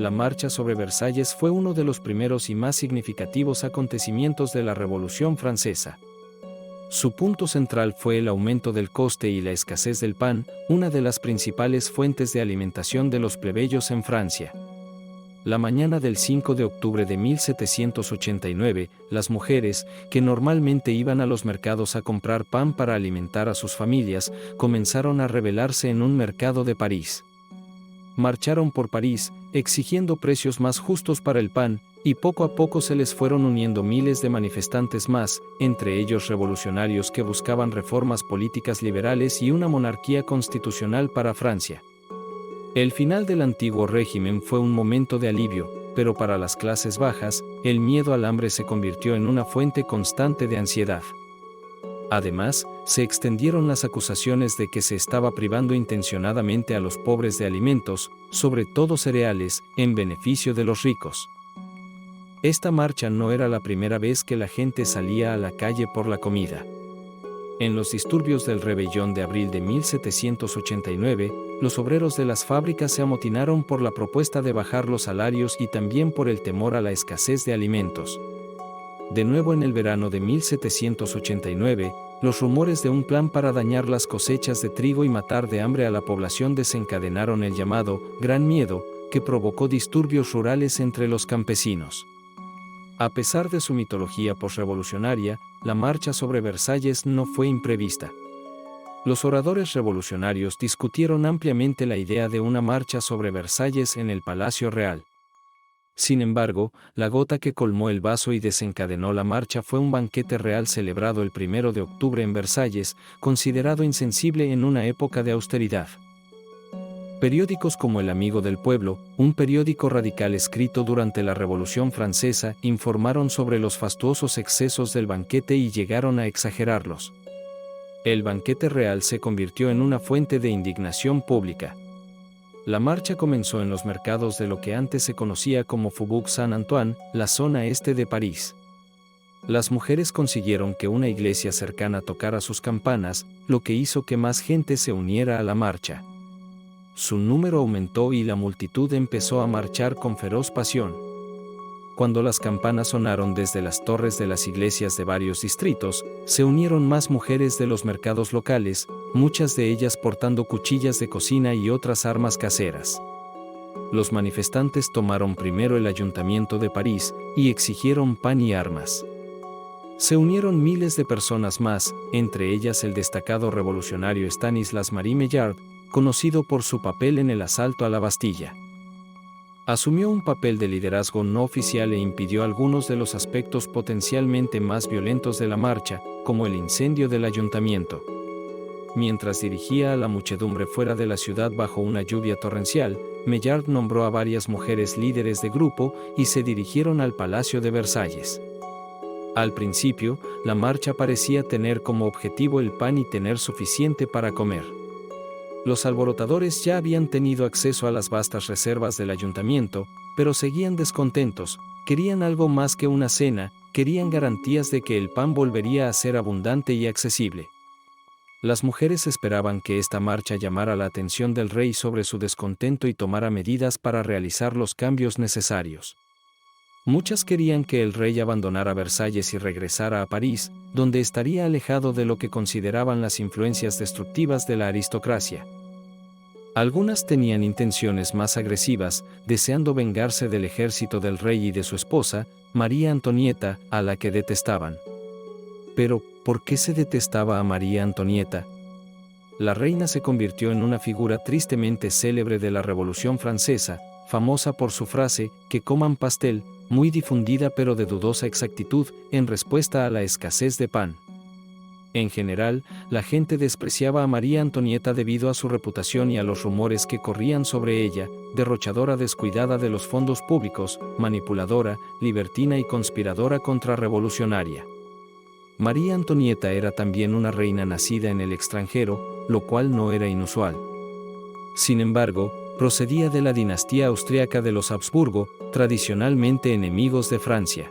La marcha sobre Versalles fue uno de los primeros y más significativos acontecimientos de la Revolución Francesa. Su punto central fue el aumento del coste y la escasez del pan, una de las principales fuentes de alimentación de los plebeyos en Francia. La mañana del 5 de octubre de 1789, las mujeres, que normalmente iban a los mercados a comprar pan para alimentar a sus familias, comenzaron a rebelarse en un mercado de París. Marcharon por París, exigiendo precios más justos para el pan, y poco a poco se les fueron uniendo miles de manifestantes más, entre ellos revolucionarios que buscaban reformas políticas liberales y una monarquía constitucional para Francia. El final del antiguo régimen fue un momento de alivio, pero para las clases bajas, el miedo al hambre se convirtió en una fuente constante de ansiedad. Además, se extendieron las acusaciones de que se estaba privando intencionadamente a los pobres de alimentos, sobre todo cereales, en beneficio de los ricos. Esta marcha no era la primera vez que la gente salía a la calle por la comida. En los disturbios del rebelión de abril de 1789, los obreros de las fábricas se amotinaron por la propuesta de bajar los salarios y también por el temor a la escasez de alimentos. De nuevo en el verano de 1789, los rumores de un plan para dañar las cosechas de trigo y matar de hambre a la población desencadenaron el llamado Gran Miedo, que provocó disturbios rurales entre los campesinos. A pesar de su mitología posrevolucionaria, la marcha sobre Versalles no fue imprevista. Los oradores revolucionarios discutieron ampliamente la idea de una marcha sobre Versalles en el Palacio Real. Sin embargo, la gota que colmó el vaso y desencadenó la marcha fue un banquete real celebrado el 1 de octubre en Versalles, considerado insensible en una época de austeridad. Periódicos como El Amigo del Pueblo, un periódico radical escrito durante la Revolución Francesa, informaron sobre los fastuosos excesos del banquete y llegaron a exagerarlos. El banquete real se convirtió en una fuente de indignación pública. La marcha comenzó en los mercados de lo que antes se conocía como Faubourg Saint-Antoine, la zona este de París. Las mujeres consiguieron que una iglesia cercana tocara sus campanas, lo que hizo que más gente se uniera a la marcha. Su número aumentó y la multitud empezó a marchar con feroz pasión. Cuando las campanas sonaron desde las torres de las iglesias de varios distritos, se unieron más mujeres de los mercados locales, muchas de ellas portando cuchillas de cocina y otras armas caseras. Los manifestantes tomaron primero el ayuntamiento de París y exigieron pan y armas. Se unieron miles de personas más, entre ellas el destacado revolucionario Stanislas Marie Maillard, conocido por su papel en el asalto a la Bastilla. Asumió un papel de liderazgo no oficial e impidió algunos de los aspectos potencialmente más violentos de la marcha, como el incendio del ayuntamiento. Mientras dirigía a la muchedumbre fuera de la ciudad bajo una lluvia torrencial, Maillard nombró a varias mujeres líderes de grupo y se dirigieron al Palacio de Versalles. Al principio, la marcha parecía tener como objetivo el pan y tener suficiente para comer. Los alborotadores ya habían tenido acceso a las vastas reservas del ayuntamiento, pero seguían descontentos, querían algo más que una cena, querían garantías de que el pan volvería a ser abundante y accesible. Las mujeres esperaban que esta marcha llamara la atención del rey sobre su descontento y tomara medidas para realizar los cambios necesarios. Muchas querían que el rey abandonara Versalles y regresara a París, donde estaría alejado de lo que consideraban las influencias destructivas de la aristocracia. Algunas tenían intenciones más agresivas, deseando vengarse del ejército del rey y de su esposa, María Antonieta, a la que detestaban. Pero, ¿por qué se detestaba a María Antonieta? La reina se convirtió en una figura tristemente célebre de la Revolución Francesa, famosa por su frase, que coman pastel, muy difundida pero de dudosa exactitud, en respuesta a la escasez de pan. En general, la gente despreciaba a María Antonieta debido a su reputación y a los rumores que corrían sobre ella, derrochadora descuidada de los fondos públicos, manipuladora, libertina y conspiradora contrarrevolucionaria. María Antonieta era también una reina nacida en el extranjero, lo cual no era inusual. Sin embargo, procedía de la dinastía austríaca de los Habsburgo, tradicionalmente enemigos de Francia.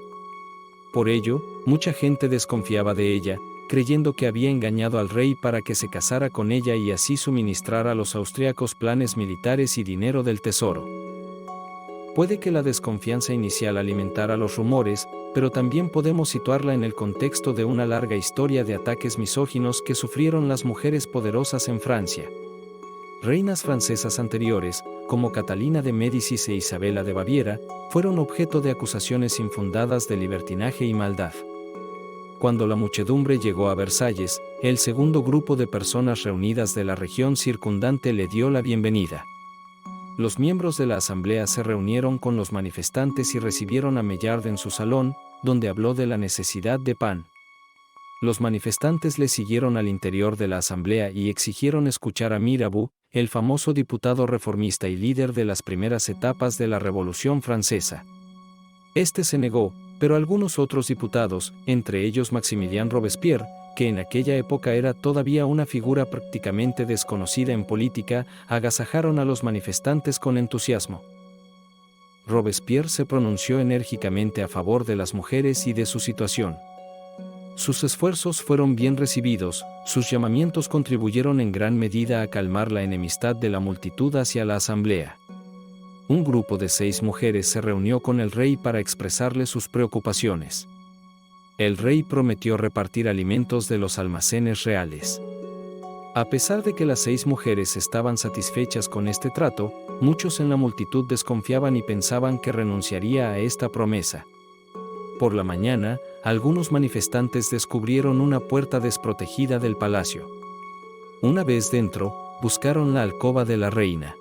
Por ello, mucha gente desconfiaba de ella, creyendo que había engañado al rey para que se casara con ella y así suministrar a los austríacos planes militares y dinero del tesoro. Puede que la desconfianza inicial alimentara los rumores, pero también podemos situarla en el contexto de una larga historia de ataques misóginos que sufrieron las mujeres poderosas en Francia. Reinas francesas anteriores, como Catalina de Médicis e Isabela de Baviera, fueron objeto de acusaciones infundadas de libertinaje y maldad. Cuando la muchedumbre llegó a Versalles, el segundo grupo de personas reunidas de la región circundante le dio la bienvenida. Los miembros de la asamblea se reunieron con los manifestantes y recibieron a Maillard en su salón, donde habló de la necesidad de pan. Los manifestantes le siguieron al interior de la asamblea y exigieron escuchar a Mirabeau, el famoso diputado reformista y líder de las primeras etapas de la Revolución Francesa. Este se negó, pero algunos otros diputados, entre ellos Maximilien Robespierre, que en aquella época era todavía una figura prácticamente desconocida en política, agasajaron a los manifestantes con entusiasmo. Robespierre se pronunció enérgicamente a favor de las mujeres y de su situación. Sus esfuerzos fueron bien recibidos, sus llamamientos contribuyeron en gran medida a calmar la enemistad de la multitud hacia la asamblea. Un grupo de 6 mujeres se reunió con el rey para expresarle sus preocupaciones. El rey prometió repartir alimentos de los almacenes reales. A pesar de que las 6 mujeres estaban satisfechas con este trato, muchos en la multitud desconfiaban y pensaban que renunciaría a esta promesa. Por la mañana, algunos manifestantes descubrieron una puerta desprotegida del palacio. Una vez dentro, buscaron la alcoba de la reina.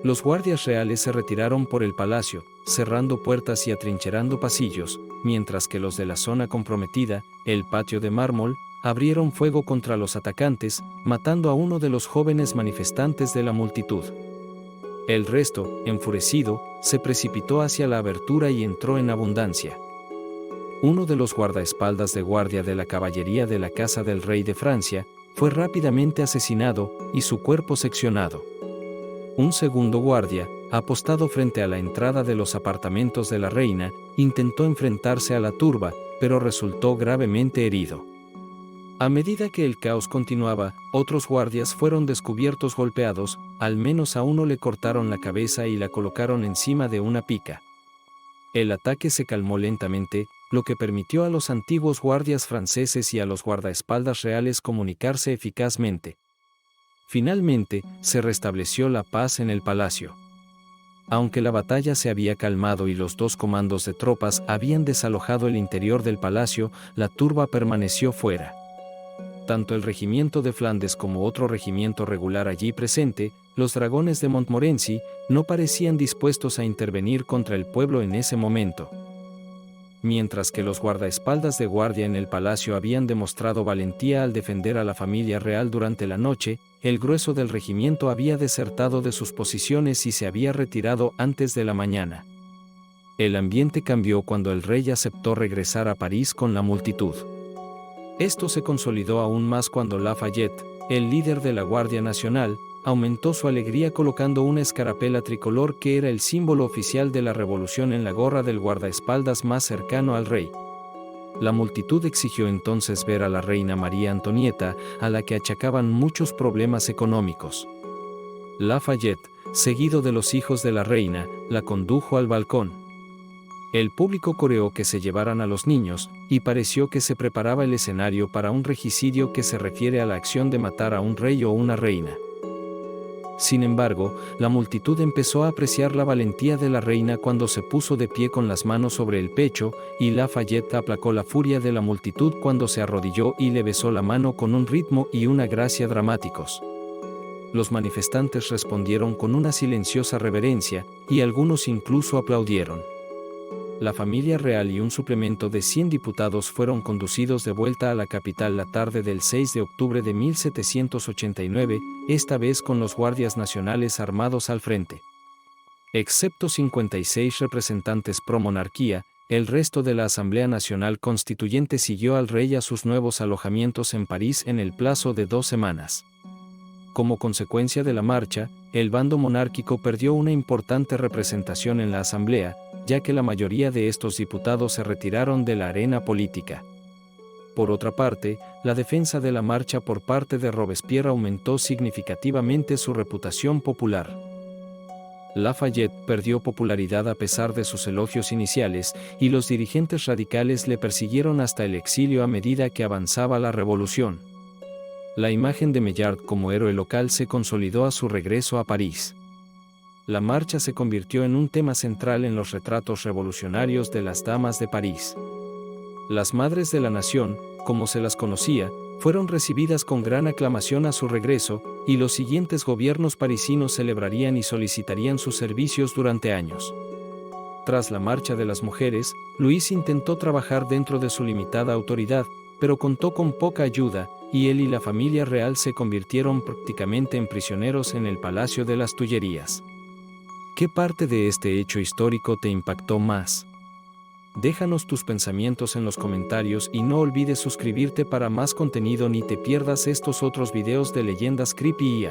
Los guardias reales se retiraron por el palacio, cerrando puertas y atrincherando pasillos, mientras que los de la zona comprometida, el patio de mármol, abrieron fuego contra los atacantes, matando a uno de los jóvenes manifestantes de la multitud. El resto, enfurecido, se precipitó hacia la abertura y entró en abundancia. Uno de los guardaespaldas de guardia de la caballería de la Casa del Rey de Francia fue rápidamente asesinado y su cuerpo seccionado. Un segundo guardia, apostado frente a la entrada de los apartamentos de la reina, intentó enfrentarse a la turba, pero resultó gravemente herido. A medida que el caos continuaba, otros guardias fueron descubiertos golpeados, al menos a uno le cortaron la cabeza y la colocaron encima de una pica. El ataque se calmó lentamente, lo que permitió a los antiguos guardias franceses y a los guardaespaldas reales comunicarse eficazmente. Finalmente, se restableció la paz en el palacio. Aunque la batalla se había calmado y los 2 comandos de tropas habían desalojado el interior del palacio, la turba permaneció fuera. Tanto el regimiento de Flandes como otro regimiento regular allí presente, los dragones de Montmorency, no parecían dispuestos a intervenir contra el pueblo en ese momento. Mientras que los guardaespaldas de guardia en el palacio habían demostrado valentía al defender a la familia real durante la noche, el grueso del regimiento había desertado de sus posiciones y se había retirado antes de la mañana. El ambiente cambió cuando el rey aceptó regresar a París con la multitud. Esto se consolidó aún más cuando Lafayette, el líder de la Guardia Nacional, aumentó su alegría colocando una escarapela tricolor que era el símbolo oficial de la revolución en la gorra del guardaespaldas más cercano al rey. La multitud exigió entonces ver a la reina María Antonieta, a la que achacaban muchos problemas económicos. Lafayette, seguido de los hijos de la reina, la condujo al balcón. El público coreó que se llevaran a los niños, y pareció que se preparaba el escenario para un regicidio que se refiere a la acción de matar a un rey o una reina. Sin embargo, la multitud empezó a apreciar la valentía de la reina cuando se puso de pie con las manos sobre el pecho, y Lafayette aplacó la furia de la multitud cuando se arrodilló y le besó la mano con un ritmo y una gracia dramáticos. Los manifestantes respondieron con una silenciosa reverencia, y algunos incluso aplaudieron. La familia real y un suplemento de 100 diputados fueron conducidos de vuelta a la capital la tarde del 6 de octubre de 1789, esta vez con los guardias nacionales armados al frente. Excepto 56 representantes pro monarquía, el resto de la Asamblea Nacional Constituyente siguió al rey a sus nuevos alojamientos en París en el plazo de 2 semanas. Como consecuencia de la marcha, el bando monárquico perdió una importante representación en la Asamblea, ya que la mayoría de estos diputados se retiraron de la arena política. Por otra parte, la defensa de la marcha por parte de Robespierre aumentó significativamente su reputación popular. Lafayette perdió popularidad a pesar de sus elogios iniciales, y los dirigentes radicales le persiguieron hasta el exilio a medida que avanzaba la revolución. La imagen de Maillard como héroe local se consolidó a su regreso a París. La marcha se convirtió en un tema central en los retratos revolucionarios de las damas de París. Las Madres de la Nación, como se las conocía, fueron recibidas con gran aclamación a su regreso, y los siguientes gobiernos parisinos celebrarían y solicitarían sus servicios durante años. Tras la Marcha de las Mujeres, Luis intentó trabajar dentro de su limitada autoridad, pero contó con poca ayuda, y él y la familia real se convirtieron prácticamente en prisioneros en el Palacio de las Tullerías. ¿Qué parte de este hecho histórico te impactó más? Déjanos tus pensamientos en los comentarios y no olvides suscribirte para más contenido ni te pierdas estos otros videos de leyendas creepy.